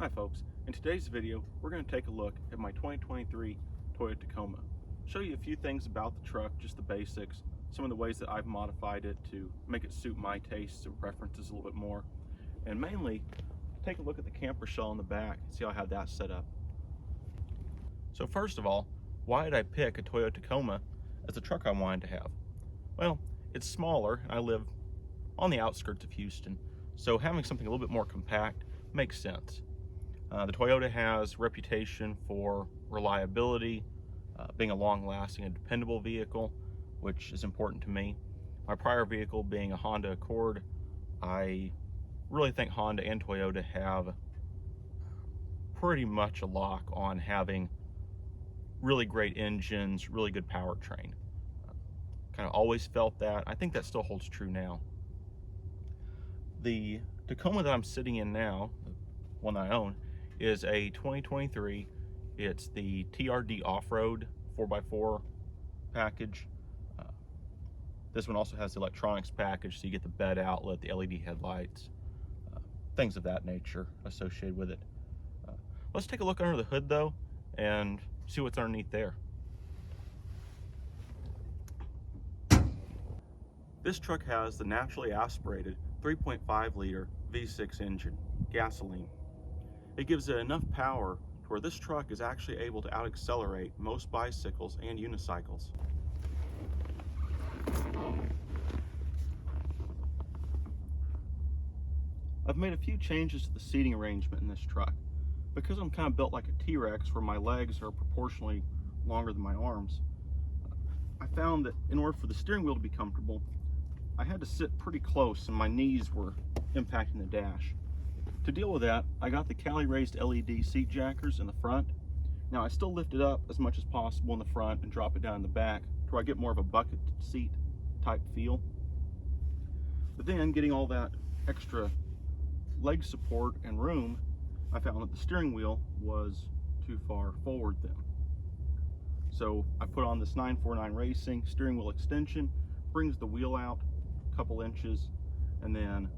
Hi folks, in today's video we're going to take a look at my 2023 Toyota Tacoma. Show you a few things about the truck, just the basics, some of the ways that I've modified it to make it suit my tastes and preferences a little bit more, and mainly take a look at the camper shell in the back and see how I have that set up. So first of all, why did I pick a Toyota Tacoma as the truck I wanted to have? Well, it's smaller and I live on the outskirts of Houston, so having something a little bit more compact makes sense. The Toyota has a reputation for reliability, being a long-lasting and dependable vehicle, which is important to me. My prior vehicle being a Honda Accord, I really think Honda and Toyota have pretty much a lock on having really great engines, really good powertrain. Kind of always felt that. I think that still holds true now. The Tacoma that I'm sitting in now, the one that I own, is a 2023. It's the TRD off-road 4x4 package. This one also has the electronics package, so you get the bed outlet, the LED headlights, things of that nature associated with it. Let's take a look under the hood though and see what's underneath there. This truck has the naturally aspirated 3.5 liter V6 engine, gasoline. It gives it enough power to where this truck is actually able to out-accelerate most bicycles and unicycles. I've made a few changes to the seating arrangement in this truck. Because I'm kind of built like a T-Rex where my legs are proportionally longer than my arms, I found that in order for the steering wheel to be comfortable, I had to sit pretty close and my knees were impacting the dash. To deal with that, I got the Cali raised LED seat jackers in the front. Now I still lift it up as much as possible in the front and drop it down in the back to where I get more of a bucket seat type feel. But then getting all that extra leg support and room, I found that the steering wheel was too far forward then. So I put on this 949 Racing steering wheel extension, brings the wheel out a couple inches, and then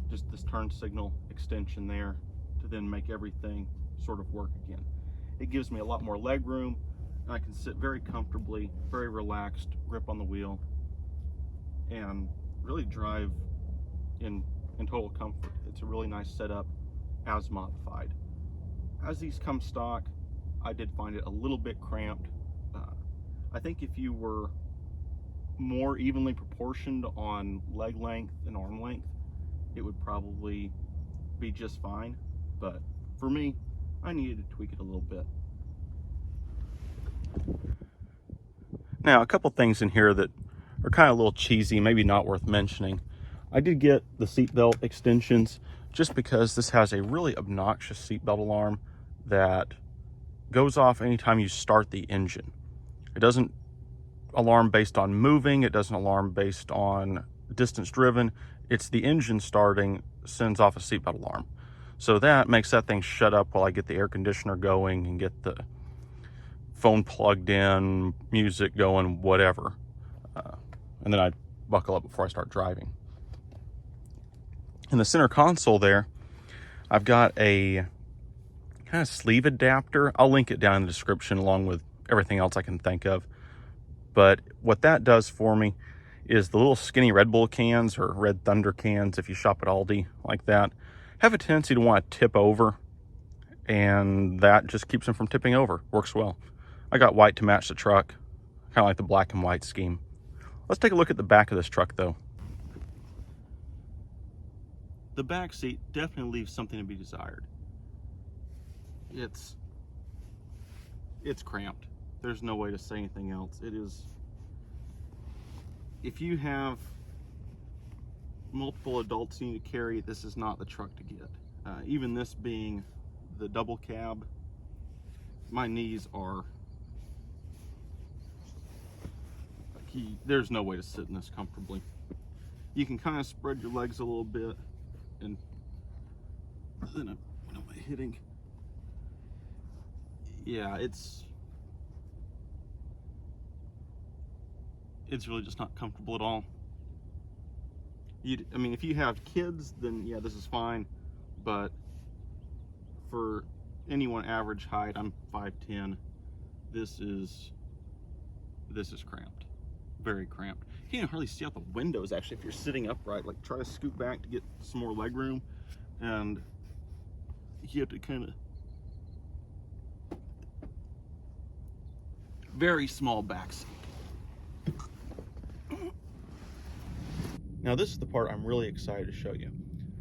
just this turn signal extension there to then make everything sort of work again. It gives me a lot more leg room and I can sit very comfortably, very relaxed, grip on the wheel, and really drive in total comfort. It's a really nice setup as modified. As these come stock, I did find it a little bit cramped. I think if you were more evenly proportioned on leg length and arm length, it would probably be just fine, but for me, I needed to tweak it a little bit. Now, a couple things in here that are kind of a little cheesy, maybe not worth mentioning. I did get the seatbelt extensions just because this has a really obnoxious seatbelt alarm that goes off anytime you start the engine. It doesn't alarm based on moving, it doesn't alarm based on distance driven. It's the engine starting sends off a seatbelt alarm. So that makes that thing shut up while I get the air conditioner going and get the phone plugged in, music going, whatever. And then I buckle up before I start driving. In the center console there, I've got a kind of sleeve adapter. I'll link it down in the description along with everything else I can think of. But what that does for me is the little skinny Red Bull cans or Red Thunder cans, if you shop at Aldi like that, have a tendency to want to tip over, and that just keeps them from tipping over. Works well. I got white to match the truck, kind of like the black and white scheme. Let's take a look at the back of this truck though. The back seat definitely leaves something to be desired. It's cramped. There's no way to say anything else. It is. If you have multiple adults you need to carry, this is not the truck to get. Even this being the double cab, my knees are, there's no way to sit in this comfortably. You can kind of spread your legs a little bit, and then what am I hitting? Yeah, it's really just not comfortable at all. I mean, if you have kids, then yeah, this is fine, but for anyone average height, I'm 5'10". This is cramped, very cramped. You can't hardly see out the windows actually if you're sitting upright. Like, try to scoot back to get some more leg room, and you have to kind of, very small back seat. Now this is the part I'm really excited to show you.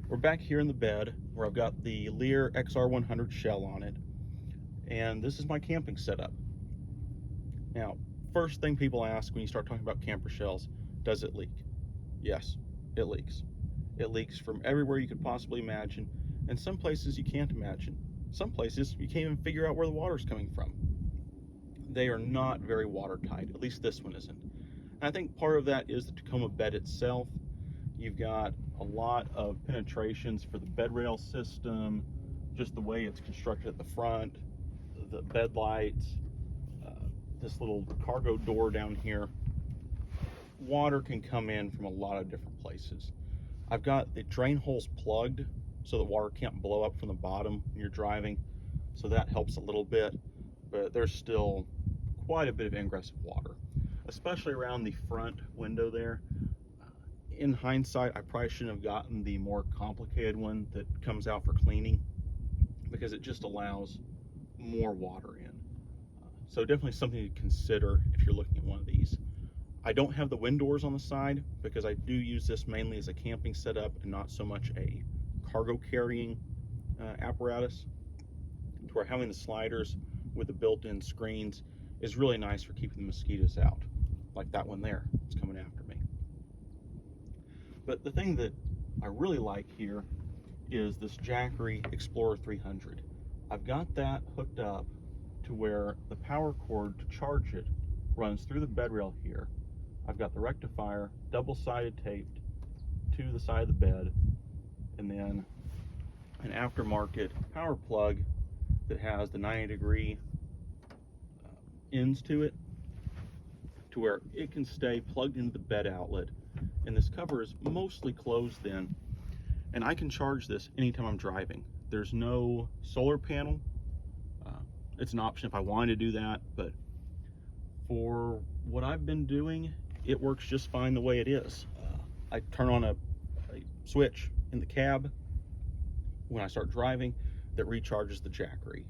We're back here in the bed where I've got the Leer XR100 shell on it, and this is my camping setup. Now, first thing people ask when you start talking about camper shells, does it leak? Yes, it leaks. It leaks from everywhere you could possibly imagine, and some places you can't imagine. Some places you can't even figure out where the water's coming from. They are not very watertight, at least this one isn't. And I think part of that is the Tacoma bed itself. You've got a lot of penetrations for the bed rail system, just the way it's constructed at the front, the bed lights, this little cargo door down here. Water can come in from a lot of different places. I've got the drain holes plugged so the water can't blow up from the bottom when you're driving, so that helps a little bit, but there's still quite a bit of ingress of water, especially around the front window there. In hindsight, I probably shouldn't have gotten the more complicated one that comes out for cleaning, because it just allows more water in. So definitely something to consider if you're looking at one of these. I don't have the wind doors on the side because I do use this mainly as a camping setup and not so much a cargo carrying apparatus, to where having the sliders with the built-in screens is really nice for keeping the mosquitoes out, like that one there. It's coming after me. But the thing that I really like here is this Jackery Explorer 300. I've got that hooked up to where the power cord to charge it runs through the bed rail here. I've got the rectifier double-sided taped to the side of the bed, and then an aftermarket power plug that has the 90-degree ends to it, to where it can stay plugged into the bed outlet, and this cover is mostly closed then, and I can charge this anytime I'm driving. There's no solar panel. It's an option if I wanted to do that, but for what I've been doing, it works just fine the way it is. I turn on a switch in the cab when I start driving that recharges the Jackery.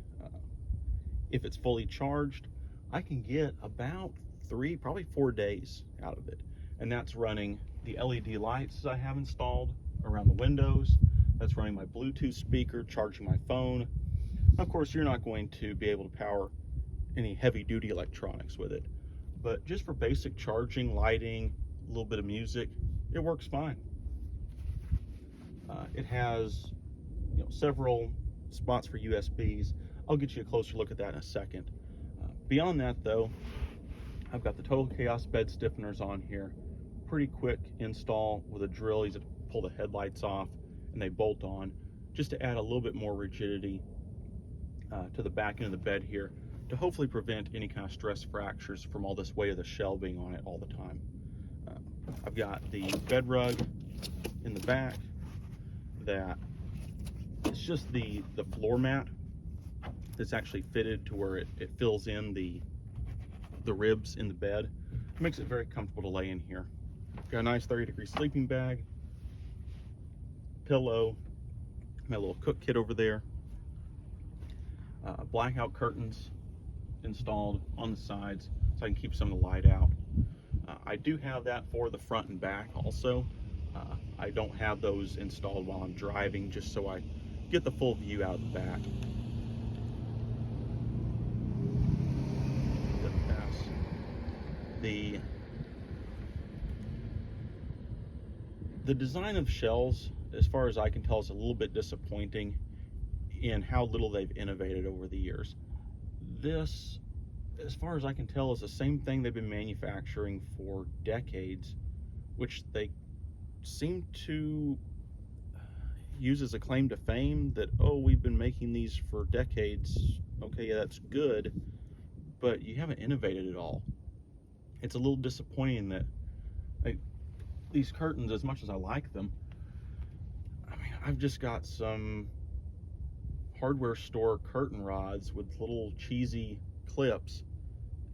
If it's fully charged, I can get about 3, probably 4 days out of it, and that's running the LED lights I have installed around the windows. That's running my Bluetooth speaker, charging my phone. Of course, you're not going to be able to power any heavy-duty electronics with it, but just for basic charging, lighting, a little bit of music, it works fine. It has, several spots for USBs. I'll get you a closer look at that in a second. Beyond that, though, I've got the Total Chaos bed stiffeners on here. Pretty quick install with a drill. You just pull the headlights off and they bolt on, just to add a little bit more rigidity to the back end of the bed here, to hopefully prevent any kind of stress fractures from all this weight of the shell being on it all the time. I've got the bed rug in the back that it's just the floor mat that's actually fitted to where it fills in the ribs in the bed. It makes it very comfortable to lay in here. Got a nice 30-degree sleeping bag, pillow, my little cook kit over there, blackout curtains installed on the sides so I can keep some of the light out. I do have that for the front and back also. I don't have those installed while I'm driving, just so I get the full view out of the back. The design of shells, as far as I can tell, is a little bit disappointing in how little they've innovated over the years. This, as far as I can tell, is the same thing they've been manufacturing for decades, which they seem to use as a claim to fame that, oh, we've been making these for decades. Okay, yeah, that's good, but you haven't innovated at all. It's a little disappointing that these curtains, as much as I like them, I mean, I've just got some hardware store curtain rods with little cheesy clips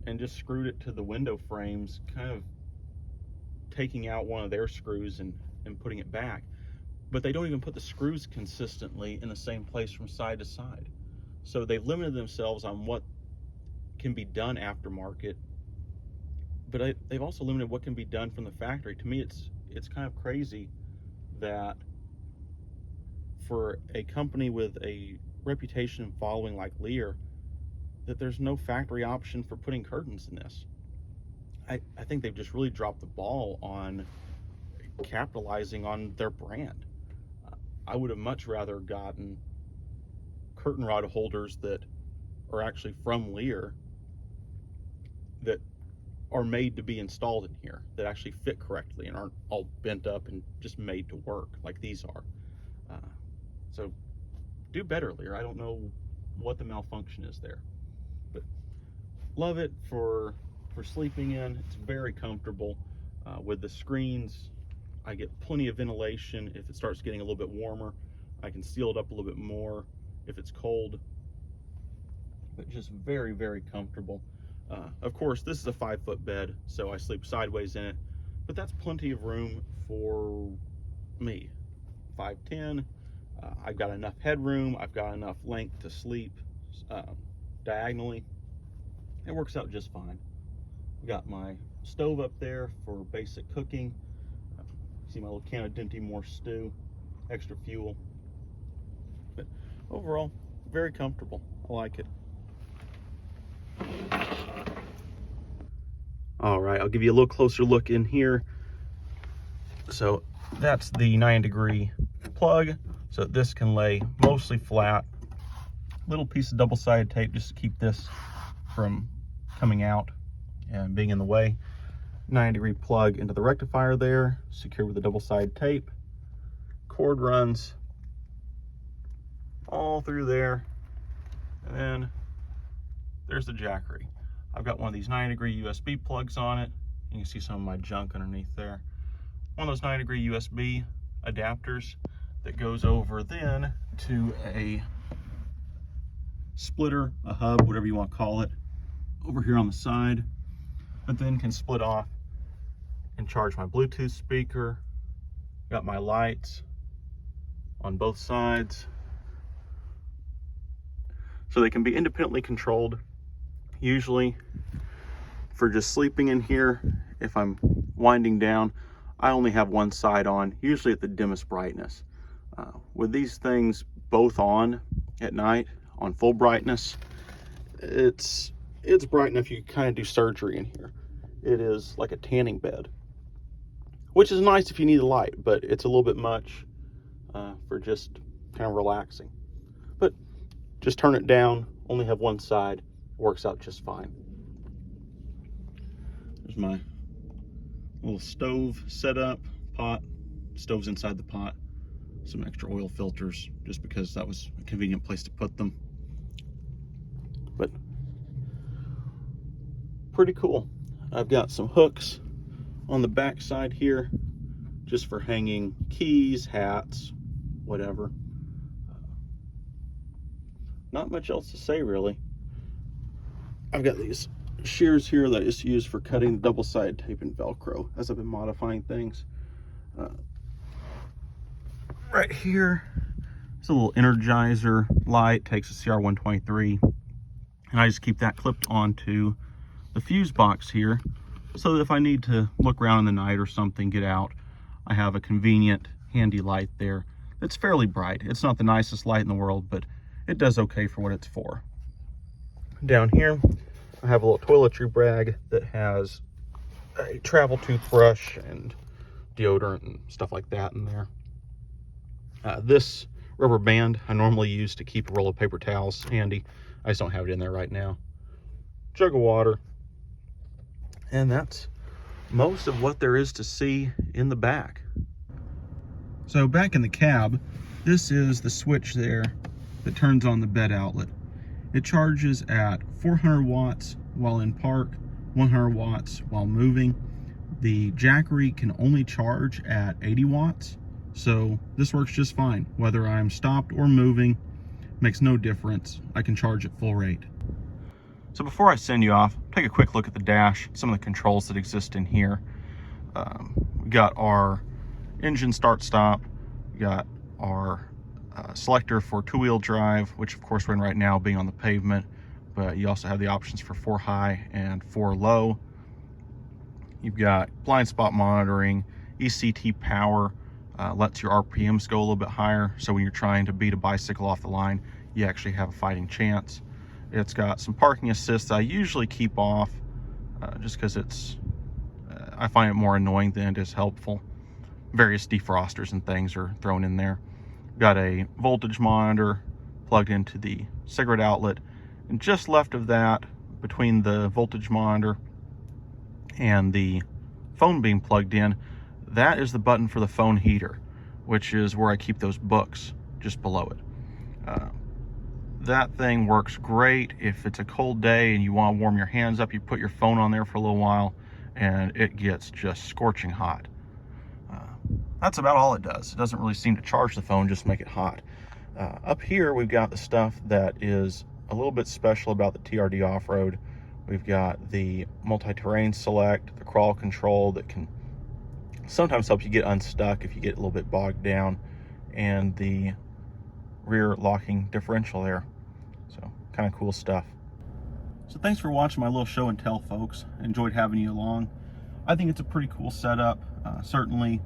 and just screwed it to the window frames, kind of taking out one of their screws and putting it back. But they don't even put the screws consistently in the same place from side to side. So they've limited themselves on what can be done aftermarket, but they've also limited what can be done from the factory. To me, it's kind of crazy that for a company with a reputation and following like Leer, that there's no factory option for putting curtains in this. I think they've just really dropped the ball on capitalizing on their brand. I would have much rather gotten curtain rod holders that are actually from Leer, that are made to be installed in here, that actually fit correctly and aren't all bent up and just made to work like these are. So do better, Leer. I don't know what the malfunction is there, but love it for sleeping in. It's very comfortable. With the screens, I get plenty of ventilation. If it starts getting a little bit warmer, I can seal it up a little bit more if it's cold, but just very, very comfortable. Of course, this is a 5-foot bed, so I sleep sideways in it, but that's plenty of room for me. 5'10", I've got enough headroom, I've got enough length to sleep diagonally. It works out just fine. I've got my stove up there for basic cooking. See my little can of Dinty Moore stew, extra fuel. But overall, very comfortable. I like it. All right, I'll give you a little closer look in here. So that's the 9-degree plug. So this can lay mostly flat. Little piece of double-sided tape just to keep this from coming out and being in the way. 9-degree plug into the rectifier there, secured with a double-sided tape. Cord runs all through there, and then there's the jackery. I've got one of these 9-degree USB plugs on it. You can see some of my junk underneath there. One of those 9-degree USB adapters that goes over then to a splitter, a hub, whatever you want to call it, over here on the side, but then can split off and charge my Bluetooth speaker. Got my lights on both sides, so they can be independently controlled. Usually for just sleeping in here, if I'm winding down, I only have one side on, usually at the dimmest brightness. With these things both on at night on full brightness, it's bright enough you can kind of do surgery in here. It is like a tanning bed, which is nice if you need a light, but it's a little bit much for just kind of relaxing. But just turn it down, only have one side, works out just fine. There's my little stove setup, pot, stove's inside the pot, some extra oil filters just because that was a convenient place to put them. But pretty cool. I've got some hooks on the back side here just for hanging keys, hats, whatever. Not much else to say really. I've got these shears here that I just use for cutting double-sided tape and Velcro as I've been modifying things. Right here, it's a little Energizer light, takes a XR100, and I just keep that clipped onto the fuse box here, so that if I need to look around in the night or something, get out, I have a convenient, handy light there that's fairly bright. It's not the nicest light in the world, but it does okay for what it's for. Down here, I have a little toiletry bag that has a travel toothbrush and deodorant and stuff like that in there. This rubber band I normally use to keep a roll of paper towels handy. I just don't have it in there right now. Jug of water. And that's most of what there is to see in the back. So back in the cab, this is the switch there that turns on the bed outlet. It charges at 400 watts while in park, 100 watts while moving. The jackery can only charge at 80 watts. So this works just fine, whether I'm stopped or moving. makes no difference. I can charge at full rate. So before I send you off, take a quick look at the dash, some of the controls that exist in here. We got our engine start stop, we got our selector for two-wheel drive, which of course we're in right now being on the pavement, but you also have the options for 4 high and 4 low. You've got blind spot monitoring, ECT power, lets your RPMs go a little bit higher, so when you're trying to beat a bicycle off the line, you actually have a fighting chance. It's got some parking assist that I usually keep off, just because I find it more annoying than it is helpful. Various defrosters and things are thrown in there. Got a voltage monitor plugged into the cigarette outlet, and just left of that, between the voltage monitor and the phone being plugged in, that is the button for the phone heater, which is where I keep those books just below it. That thing works great if it's a cold day and you want to warm your hands up. You put your phone on there for a little while and it gets just scorching hot. That's about all it does. It doesn't really seem to charge the phone, just make it hot. Up here we've got the stuff that is a little bit special about the TRD off-road. We've got the multi-terrain select, the crawl control that can sometimes help you get unstuck if you get a little bit bogged down, and the rear locking differential there. So kind of cool stuff. So thanks for watching my little show and tell, folks. Enjoyed having you along. I think it's a pretty cool setup. Certainly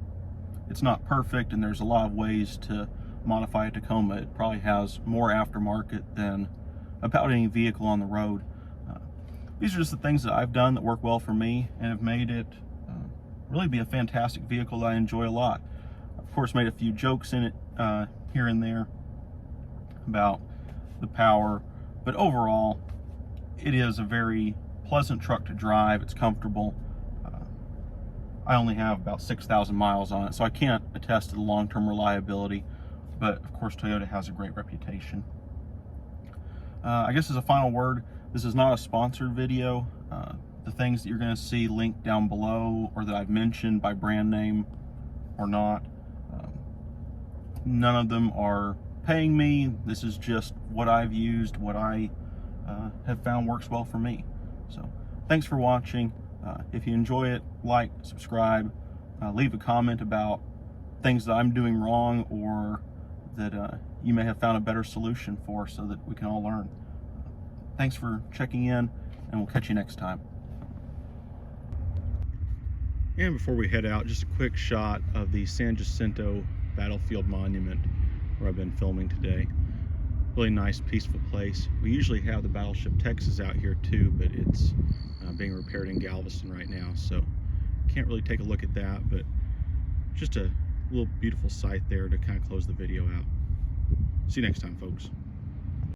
it's not perfect, and there's a lot of ways to modify a Tacoma. It probably has more aftermarket than about any vehicle on the road. These are just the things that I've done that work well for me and have made it really be a fantastic vehicle that I enjoy a lot. Of course, made a few jokes in it here and there about the power, but overall it is a very pleasant truck to drive. It's comfortable. I only have about 6,000 miles on it, so I can't attest to the long-term reliability, but of course Toyota has a great reputation. I guess as a final word, this is not a sponsored video. The things that you're going to see linked down below, or that I've mentioned by brand name or not, none of them are paying me. This is just what I've used, what I have found works well for me. So thanks for watching. If you enjoy it, like, subscribe, leave a comment about things that I'm doing wrong, or that you may have found a better solution for, so that we can all learn. Thanks for checking in, and we'll catch you next time. And before we head out, just a quick shot of the San Jacinto Battlefield Monument where I've been filming today. Really nice, peaceful place. We usually have the battleship Texas out here too, but it's being repaired in Galveston right now, so can't really take a look at that, but just a little beautiful sight there to kind of close the video out. See you next time, folks.